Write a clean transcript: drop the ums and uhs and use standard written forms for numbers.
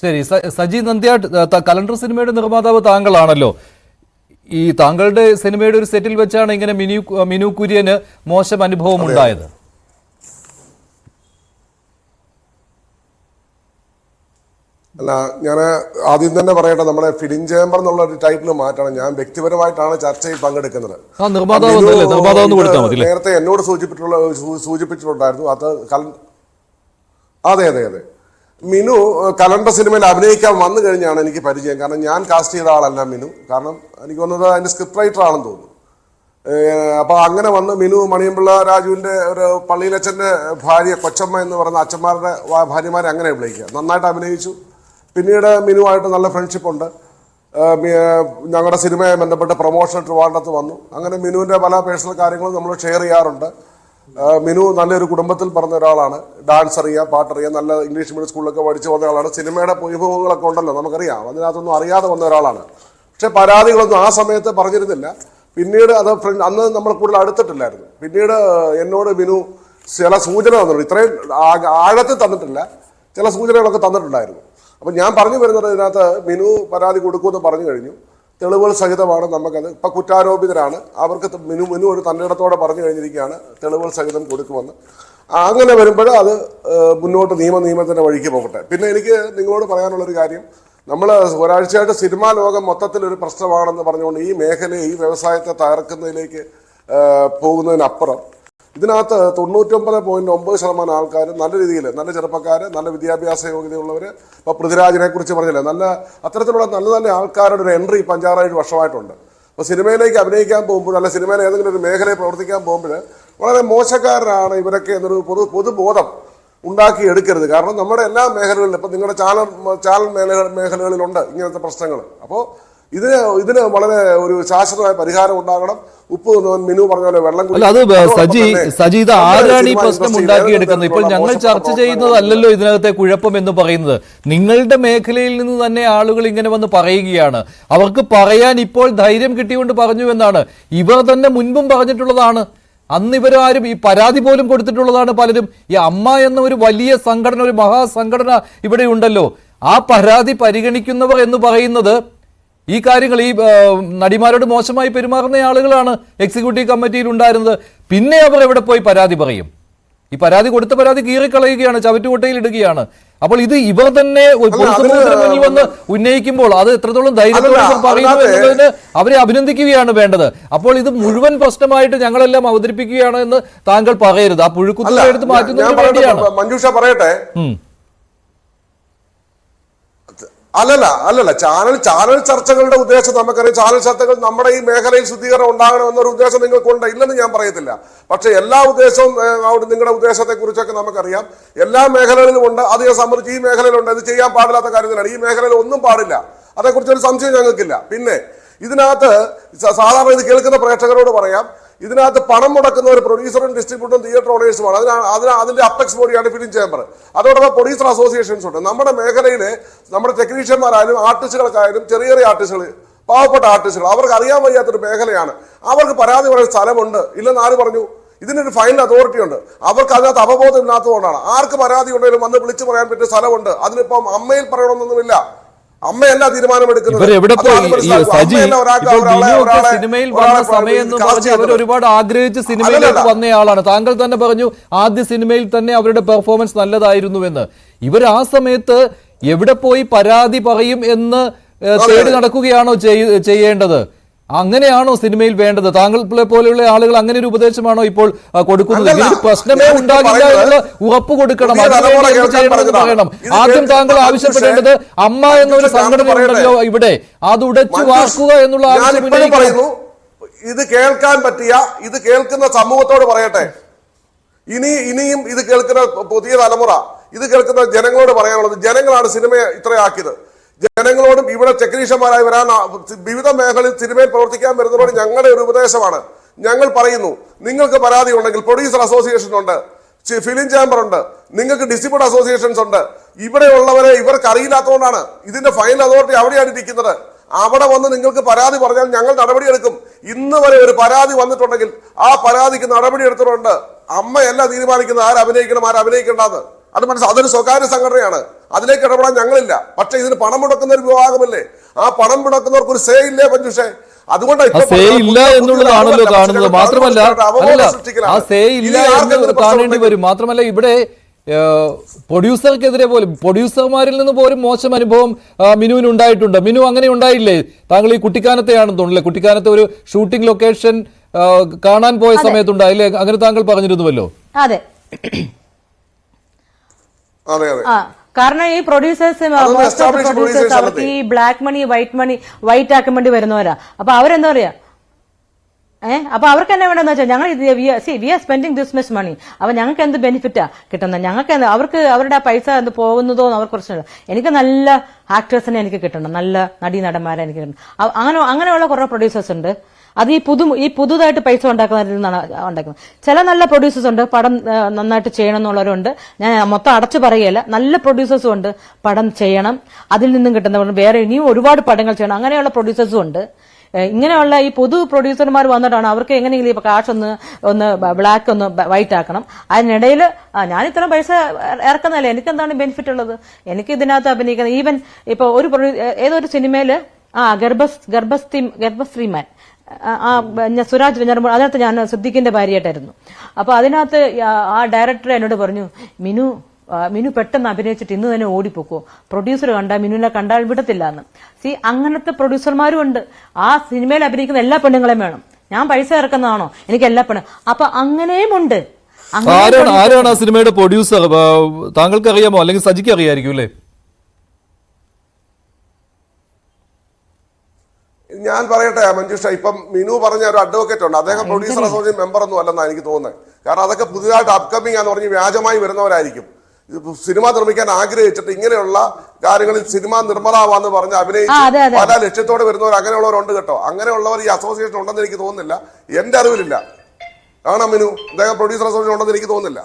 ശരി, സജി നന്ദ്യാട്ട്, കലണ്ടർ സിനിമയുടെ നിർമ്മാതാവ് താങ്കളാണല്ലോ. ഈ താങ്കളുടെ സിനിമയുടെ ഒരു സെറ്റിൽ വെച്ചാണ് ഇങ്ങനെ മിനു കുര്യന് മോശം അനുഭവം ഉണ്ടായത്. അല്ല, ഞാൻ ആദ്യം തന്നെ പറയട്ടെ, നമ്മുടെ ഫിലിം ചേംബർ എന്നുള്ള ഒരു ടൈറ്റിൽ മാറ്റണം. ഞാൻ വ്യക്തിപരമായിട്ടാണ് ചർച്ചയിൽ പങ്കെടുക്കുന്നത്. നേരത്തെ എന്നോട് സൂചിപ്പിച്ചിട്ടുണ്ടായിരുന്നു അത്. അതെ അതെ അതെ മിനു കലണ്ടർ സിനിമയിൽ അഭിനയിക്കാൻ വന്നു കഴിഞ്ഞാണ് എനിക്ക് പരിചയം. കാരണം ഞാൻ കാസ്റ്റ് ചെയ്ത ആളല്ല മിനു. കാരണം എനിക്ക് വന്നത് അതിന്റെ സ്ക്രിപ്റ്റ് റൈറ്റർ ആണെന്ന് തോന്നുന്നു. അപ്പൊ അങ്ങനെ വന്ന് മിനു മണിയമ്പിള്ള രാജുവിന്റെ ഒരു പള്ളിയിലച്ഛന്റെ ഭാര്യ കൊച്ചമ്മ എന്ന് പറയുന്ന അച്ഛന്മാരുടെ ഭാര്യമാരെ അങ്ങനെ വിളിക്കുക. നന്നായിട്ട് അഭിനയിച്ചു. പിന്നീട് മിനുവായിട്ട് നല്ല ഫ്രണ്ട്ഷിപ്പ് ഉണ്ട്. ഞങ്ങളുടെ സിനിമയെ ബന്ധപ്പെട്ട് പ്രൊമോഷൻ ട്രിവാൻഡ്രത്ത് വന്നു. അങ്ങനെ മിനുവിന്റെ പല പേഴ്സണൽ കാര്യങ്ങളും നമ്മൾ ഷെയർ ചെയ്യാറുണ്ട്. മിനു നല്ലൊരു കുടുംബത്തിൽ പറഞ്ഞ ഒരാളാണ്. ഡാൻസ് അറിയാം, പാട്ടറിയാം, നല്ല ഇംഗ്ലീഷ് മീഡിയം സ്കൂളിലൊക്കെ പഠിച്ചു വന്ന ആളാണ്. സിനിമയുടെ വിഭവങ്ങളൊക്കെ ഉണ്ടല്ലോ, നമുക്കറിയാം. അതിനകത്തൊന്നും അറിയാതെ വന്ന ഒരാളാണ്. പക്ഷെ പരാതികളൊന്നും ആ സമയത്ത് പറഞ്ഞിരുന്നില്ല. പിന്നീട് അത് അന്ന് നമ്മൾ കൂടുതൽ അടുത്തിട്ടില്ലായിരുന്നു. പിന്നീട് എന്നോട് മിനു ചില സൂചന തന്നിട്ടുണ്ട്. ഇത്രയും ആഴത്തിൽ തന്നിട്ടില്ല, ചില സൂചനകളൊക്കെ തന്നിട്ടുണ്ടായിരുന്നു. അപ്പം ഞാൻ പറഞ്ഞു വരുന്നത്, ഇതിനകത്ത് മിനു പരാതി കൊടുക്കുമെന്ന് പറഞ്ഞു കഴിഞ്ഞു. തെളിവുകൾ സഹിതമാണ് നമുക്കത്. ഇപ്പം കുറ്റാരോപിതരാണ്. അവർക്ക് മിനു ഒരു തൻ്റെ ഇടത്തോടെ പറഞ്ഞു കഴിഞ്ഞിരിക്കുകയാണ് തെളിവുകൾ സഹിതം കൊടുക്കുമെന്ന്. അങ്ങനെ വരുമ്പോൾ അത് മുന്നോട്ട് നിയമത്തിൻ്റെ വഴിക്ക് പോകട്ടെ. പിന്നെ എനിക്ക് നിങ്ങളോട് പറയാനുള്ളൊരു കാര്യം, നമ്മൾ ഒരാഴ്ചയായിട്ട് സിനിമാ ലോകം മൊത്തത്തിലൊരു പ്രശ്നമാണെന്ന് പറഞ്ഞുകൊണ്ട് ഈ മേഖലയെ, ഈ വ്യവസായത്തെ തകർക്കുന്നതിലേക്ക് പോകുന്നതിനപ്പുറം ഇതിനകത്ത് 99.9% ആൾക്കാർ നല്ല രീതിയിൽ, നല്ല ചെറുപ്പക്കാർ, നല്ല വിദ്യാഭ്യാസ യോഗ്യതയുള്ളവർ, ഇപ്പോൾ പൃഥ്വിരാജിനെ കുറിച്ച് പറഞ്ഞില്ലേ, നല്ല അത്തരത്തിലുള്ള നല്ല നല്ല ആൾക്കാരുടെ ഒരു എൻട്രി ഇപ്പം 5-6 വർഷമായിട്ടുണ്ട്. അപ്പോൾ സിനിമയിലേക്ക് അഭിനയിക്കാൻ പോകുമ്പോൾ, അല്ല സിനിമയിൽ ഏതെങ്കിലും ഒരു മേഖലയിൽ പ്രവർത്തിക്കാൻ പോകുമ്പോൾ വളരെ മോശക്കാരനാണ് ഇവരൊക്കെ എന്നൊരു പൊതുബോധം ഉണ്ടാക്കി എടുക്കരുത്. കാരണം നമ്മുടെ എല്ലാ മേഖലകളിലും, ഇപ്പം നിങ്ങളുടെ ചാനൽ മേഖലകളിലുണ്ട് ഇങ്ങനത്തെ പ്രശ്നങ്ങൾ. അപ്പോൾ ഇതിന് വളരെ ഒരു ശാശ്വതമായ പരിഹാരം ഉണ്ടാകണം. ഉപ്പ് മിനു പറഞ്ഞ പോലെ വെള്ളം. സജി, ഇത് ആരാണ് ഈ പ്രശ്നം ഉണ്ടാക്കിയെടുക്കുന്നത്? ഇപ്പോൾ ഞങ്ങൾ ചർച്ച ചെയ്യുന്നതല്ലല്ലോ ഇതിനകത്തെ കുഴപ്പം എന്ന് പറയുന്നത്. നിങ്ങളുടെ മേഖലയിൽ നിന്ന് തന്നെ ആളുകൾ ഇങ്ങനെ വന്ന് പറയുകയാണ്. അവർക്ക് പറയാൻ ഇപ്പോൾ ധൈര്യം കിട്ടിയുകൊണ്ട് പറഞ്ഞു എന്നാണ്. ഇവർ തന്നെ മുൻപും പറഞ്ഞിട്ടുള്ളതാണ്. അന്ന് ഇവരാരും ഈ പരാതി പോലും കൊടുത്തിട്ടുള്ളതാണ് പലരും. ഈ അമ്മ എന്ന ഒരു വലിയ സംഘടന, ഒരു മഹാസംഘടന ഇവിടെ ഉണ്ടല്ലോ. ആ പരാതി പരിഗണിക്കുന്നവർ എന്ന് പറയുന്നത് ഈ കാര്യങ്ങൾ, ഈ നടിമാരോട് മോശമായി പെരുമാറുന്ന ആളുകളാണ് എക്സിക്യൂട്ടീവ് കമ്മിറ്റിയിൽ ഉണ്ടായിരുന്നത്. പിന്നെ അവർ എവിടെ പോയി പരാതി പറയും? ഈ പരാതി കൊടുത്ത പരാതി കീറിക്കളയുകയാണ്, ചവറ്റുകൊട്ടയിൽ ഇടുകയാണ്. അപ്പോൾ ഇത് ഇവർ തന്നെ പൊതുസമൂഹത്തിന് മുന്നിൽ വന്ന് ഉന്നയിക്കുമ്പോൾ അത് എത്രത്തോളം ധൈര്യത്തോടെ പറയുന്നു എന്നതിന് അവരെ അഭിനന്ദിക്കുകയാണ് വേണ്ടത്. അപ്പോൾ ഇത് മുഴുവൻ പ്രശ്നമായിട്ട് ഞങ്ങളെല്ലാം അവതരിപ്പിക്കുകയാണ് എന്ന് താങ്കൾ പറയരുത്. ആ പുഴുക്കുത്തുകളെ എടുത്ത് മാറ്റുന്നതിന് വേണ്ടിയാണ്. മഞ്ജുഷ പറയട്ടെ. അല്ലല്ല ചാനൽ ചർച്ചകളുടെ ഉദ്ദേശം നമുക്കറിയാം. ചാനൽ ചർച്ചകൾ നമ്മുടെ ഈ മേഖലയിൽ ശുദ്ധീകരണം ഉണ്ടാകണമെന്നൊരു ഉദ്ദേശം നിങ്ങൾക്കുണ്ട്, ഇല്ലെന്ന് ഞാൻ പറയത്തില്ല. പക്ഷെ എല്ലാ ഉദ്ദേശവും നിങ്ങളുടെ ഉദ്ദേശത്തെ കുറിച്ചൊക്കെ നമുക്കറിയാം. എല്ലാ മേഖലകളിലും ഉണ്ട്. അത് ഞാൻ സംബന്ധിച്ച് ഈ മേഖലയിലുണ്ട്. ഇത് ചെയ്യാൻ പാടില്ലാത്ത കാര്യത്തിലാണ്. ഈ മേഖലയിൽ ഒന്നും പാടില്ല. അതേക്കുറിച്ചൊരു സംശയം ഞങ്ങൾക്കില്ല. പിന്നെ ഇതിനകത്ത് സാധാരണ ഇത് കേൾക്കുന്ന പ്രേക്ഷകരോട് പറയാം, ഇതിനകത്ത് പണം മുടക്കുന്ന ഒരു പ്രൊഡ്യൂസറും ഡിസ്ട്രിബ്യൂട്ടറും തിയേറ്റർ ഓണേഴ്സുമാണ്. അതിന്റെ അപ്പെക്സ് ബോഡിയാണ് ഫിലിം ചേംബർ. അതോടൊപ്പം പ്രൊഡ്യൂസർ അസോസിയേഷൻസ് ഉണ്ട്. നമ്മുടെ മേഖലയിലെ നമ്മുടെ ടെക്നീഷ്യന്മാരായാലും ആർട്ടിസ്റ്റുകൾക്കായാലും, ചെറിയ ചെറിയ ആർട്ടിസ്റ്റുകൾ, പാവപ്പെട്ട ആർട്ടിസ്റ്റുകൾ, അവർക്ക് അറിയാൻ വയ്യാത്തൊരു മേഖലയാണ്. അവർക്ക് പരാതി പറയാൻ സ്ഥലമുണ്ട്, ഇല്ലെന്ന് ആര് പറഞ്ഞു? ഇതിനൊരു ഫൈനൽ അതോറിറ്റി ഉണ്ട്. അവർക്ക് അതിനകത്ത് അവബോധം ഇല്ലാത്തതുകൊണ്ടാണ്. ആർക്ക് പരാതി ഉണ്ടെങ്കിലും വന്ന് വിളിച്ചു പറയാൻ പറ്റിയ സ്ഥലമുണ്ട്. അതിനിപ്പം അമ്മയിൽ പറയണമെന്നൊന്നുമില്ല. അമ്മയല്ല തീരുമാനമെടുക്കുന്നത്. സിനിമയിൽ വന്ന സമയം എന്ന് പറഞ്ഞ് അവർ ഒരുപാട് ആഗ്രഹിച്ച് സിനിമയിലേക്ക് വന്നയാളാണ്. താങ്കൾ തന്നെ പറഞ്ഞു ആദ്യ സിനിമയിൽ തന്നെ അവരുടെ പെർഫോമൻസ് നല്ലതായിരുന്നുവെന്ന്. ഇവർ ആ സമയത്ത് എവിടെ പോയി പരാതി പറയും എന്ന് തേടി നടക്കുകയാണോ ചെയ്യേണ്ടത്? അങ്ങനെയാണോ സിനിമയിൽ വേണ്ടത്? താങ്കളെ പോലെയുള്ള ആളുകൾ അങ്ങനെ ഒരു ഉപദേശമാണോ ഇപ്പോൾ കൊടുക്കുന്നത്? ഇതിന് പ്രശ്നമേ ഉണ്ടാകില്ല എന്നുള്ള ഉറപ്പ് കൊടുക്കണം. അതിനുവേണ്ടി എന്ത് ചെയ്യണമെന്ന് പറയണം. ആദ്യം താങ്കൾ ആവശ്യപ്പെടേണ്ടത് അമ്മ എന്നൊരു സംഘടന ഉണ്ടല്ലോ ഇവിടെ, അത് ഉടച്ചു വാർക്കുക എന്നുള്ള ആവശ്യം പറയുന്നു. ഇത് കേൾക്കാൻ പറ്റിയ, ഇത് കേൾക്കുന്ന സമൂഹത്തോട് പറയട്ടെ, ഇനിയും ഇത് കേൾക്കുന്ന പുതിയ തലമുറ, ഇത് കേൾക്കുന്ന ജനങ്ങളോട് പറയാനുള്ളത്, ജനങ്ങളാണ് സിനിമയെ ഇത്രയാക്കിയത്. ജനങ്ങളോടും ഇവിടെ ടെക്നീഷ്യന്മാരായി വരാൻ വിവിധ മേഖലയിൽ സിനിമയിൽ പ്രവർത്തിക്കാൻ വരുന്നതോട് ഞങ്ങളുടെ ഒരു ഉപദേശമാണ്. ഞങ്ങൾ പറയുന്നു, നിങ്ങൾക്ക് പരാതി ഉണ്ടെങ്കിൽ പ്രൊഡ്യൂസർ അസോസിയേഷൻ ഉണ്ട്, ഫിലിം ചേംബർ ഉണ്ട്, നിങ്ങൾക്ക് ഡിസ്ട്രിബ്യൂട്ടർ അസോസിയേഷൻസ് ഉണ്ട്. ഇവിടെയുള്ളവരെ ഇവർക്ക് അറിയില്ലാത്തതുകൊണ്ടാണ് ഇതിന്റെ ഫൈനൽ അതോറിറ്റി അവിടെയാണ് ഇരിക്കുന്നത്. അവിടെ വന്ന് നിങ്ങൾക്ക് പരാതി പറഞ്ഞാൽ ഞങ്ങൾ നടപടിയെടുക്കും. ഇന്ന് വരെ ഒരു പരാതി വന്നിട്ടുണ്ടെങ്കിൽ ആ പരാതിക്ക് നടപടി എടുത്തിട്ടുണ്ട്. അമ്മയല്ല തീരുമാനിക്കുന്നത് ആരഭിനയിക്കണം ആരഭിനയിക്കേണ്ടെന്ന്. അതൊരു സ്വകാര്യ സംഘടനയാണ്, അതിലേക്ക് ഇടപെടാൻ ഞങ്ങളില്ല. പക്ഷെ ഇതിന് പണം മുടക്കുന്ന ഒരു വിഭാഗമല്ലേ, ആ പണം മുടക്കുന്നവർക്ക് ഒരു സേ ഇല്ലേ മഞ്ജുഷേ? അതുകൊണ്ടാണ് സേ ഇല്ല എന്നുള്ളതാണല്ലോ കാണുന്നത്. മാത്രമല്ല ആ സേ ഇല്ല എന്ന് കാണേണ്ടി വരും. മാത്രമല്ല ഇവിടെ പ്രൊഡ്യൂസർക്കെതിരെ പോലും പ്രൊഡ്യൂസർമാരിൽ നിന്ന് പോലും മോശം അനുഭവം മിനുവിന് ഉണ്ടായിട്ടുണ്ട്. മിനു അങ്ങനെ ഉണ്ടായില്ലേ? താങ്കൾ ഈ കുട്ടിക്കാനത്തെയാണെന്ന് തോന്നുന്നില്ലേ? കുട്ടിക്കാനത്തെ ഒരു ഷൂട്ടിംഗ് ലൊക്കേഷൻ കാണാൻ പോയ സമയത്തുണ്ടായില്ലേ? അങ്ങനെ താങ്കൾ പറഞ്ഞിരുന്നുവല്ലോ. അതെ അതെ അതെ. കാരണം ഈ പ്രൊഡ്യൂസേഴ്സ് അവർക്ക് ഈ ബ്ലാക്ക് മണി വൈറ്റ് ആക്കാൻ വേണ്ടി വരുന്നവരാ. അപ്പൊ അവരെന്താ പറയാ, അപ്പൊ അവർക്ക് തന്നെ വേണ്ടെന്ന് വെച്ചാൽ ഞങ്ങൾ we are spending this much money, അപ്പൊ ഞങ്ങൾക്ക് എന്ത് ബെനിഫിറ്റാ കിട്ടുന്നത്? ഞങ്ങൾക്ക് അവർക്ക് അവരുടെ പൈസ എന്ത് പോകുന്നതോ അവർക്ക് പ്രശ്നമില്ല. എനിക്ക് നല്ല ആക്ടേഴ്സിനെ എനിക്ക് കിട്ടണം, നല്ല നടന്മാരെ എനിക്ക് കിട്ടണം. അങ്ങനെയുള്ള കുറെ പ്രൊഡ്യൂസേഴ്സ് ഉണ്ട്. അത് ഈ പുതുതായിട്ട് പൈസ ഉണ്ടാക്കുന്നതിൽ നിന്നാണ് ഉണ്ടാക്കുന്നത്. ചില നല്ല പ്രൊഡ്യൂസേഴ്സ് ഉണ്ട്, പടം നന്നായിട്ട് ചെയ്യണം എന്നുള്ളവരുണ്ട്. ഞാൻ മൊത്തം അടച്ചു പറയുകയല്ല, നല്ല പ്രൊഡ്യൂസേഴ്സും ഉണ്ട്, പടം ചെയ്യണം, അതിൽ നിന്നും കിട്ടുന്ന വേറെ ഇനിയും ഒരുപാട് പടങ്ങൾ ചെയ്യണം, അങ്ങനെയുള്ള പ്രൊഡ്യൂസേഴ്സും ഉണ്ട്. ഇങ്ങനെയുള്ള ഈ പൊതു പ്രൊഡ്യൂസർമാർ വന്നിട്ടാണ് അവർക്ക് എങ്ങനെയെങ്കിലും ഇപ്പൊ കാശ് ഒന്ന് ബ്ലാക്ക് ഒന്ന് വൈറ്റ് ആക്കണം. അതിനിടയിൽ ഞാൻ ഇത്ര പൈസ ഇറക്കുന്നതല്ലേ, എനിക്ക് എന്താണ് ബെനിഫിറ്റ് ഉള്ളത്? എനിക്ക് ഇതിനകത്ത് അഭിനയിക്കുന്നത് ഈവൻ ഇപ്പൊ ഏതൊരു സിനിമയില് ഗർഭസ്ത്രീമാൻ സുരാജ് വെഞ്ഞാറമൂട്, അതിനകത്ത് ഞാൻ സിദ്ദിഖിന്റെ ഭാര്യയായിട്ടായിരുന്നു. അപ്പൊ അതിനകത്ത് ആ ഡയറക്ടർ എന്നോട് പറഞ്ഞു, മിനു പെട്ടെന്ന് അഭിനയിച്ചിട്ട് ഇന്ന് തന്നെ ഓടിപ്പോക്കോ, പ്രൊഡ്യൂസർ മിനുവിനെ കണ്ടാൽ വിടത്തില്ല എന്ന്. അങ്ങനത്തെ പ്രൊഡ്യൂസർമാരും ഉണ്ട്. ആ സിനിമയിൽ അഭിനയിക്കുന്ന എല്ലാ പെണ്ണുങ്ങളെയും വേണം. ഞാൻ പൈസ ഇറക്കുന്നതാണോ, എനിക്ക് എല്ലാ പെണ്ണും. അപ്പൊ അങ്ങനെയും ഉണ്ട്. ആരാണ് ആ സിനിമയുടെ പ്രൊഡ്യൂസർ? താങ്കൾക്ക് അറിയാമോ, അല്ലെങ്കിൽ സജിക്ക് അറിയായിരിക്കും അല്ലേ? ഞാൻ പറയട്ടെ മഞ്ജുഷ, ഇപ്പം മിനു പറഞ്ഞ ഒരു അഡ്വക്കേറ്റ് ഉണ്ട്, അദ്ദേഹം പ്രൊഡ്യൂസർ അസോസിയേഷൻ മെമ്പർ ഒന്നും അല്ലെന്നാണ് എനിക്ക് തോന്നുന്നത്. കാരണം അതൊക്കെ പുതിയതായിട്ട് അപ്കമിങ് ആണെന്ന് പറഞ്ഞ് വ്യാജമായി വരുന്നവരായിരിക്കും. സിനിമ നിർമ്മിക്കാൻ ആഗ്രഹിച്ചിട്ട് ഇങ്ങനെയുള്ള കാര്യങ്ങളിൽ സിനിമ നിർമ്മാതാവാന്ന് പറഞ്ഞ് അഭിനയിച്ച് പല ലക്ഷ്യത്തോടെ വരുന്നവർ അങ്ങനെയുള്ളവരുണ്ട് കേട്ടോ. അങ്ങനെയുള്ളവർ ഈ അസോസിയേഷൻ ഉണ്ടെന്ന് എനിക്ക് തോന്നുന്നില്ല, എന്റെ അറിവിലില്ല. ആണോ മിനു? അദ്ദേഹം പ്രൊഡ്യൂസർ അസോസിയേഷൻ ഉണ്ടെന്ന് എനിക്ക് തോന്നുന്നില്ല.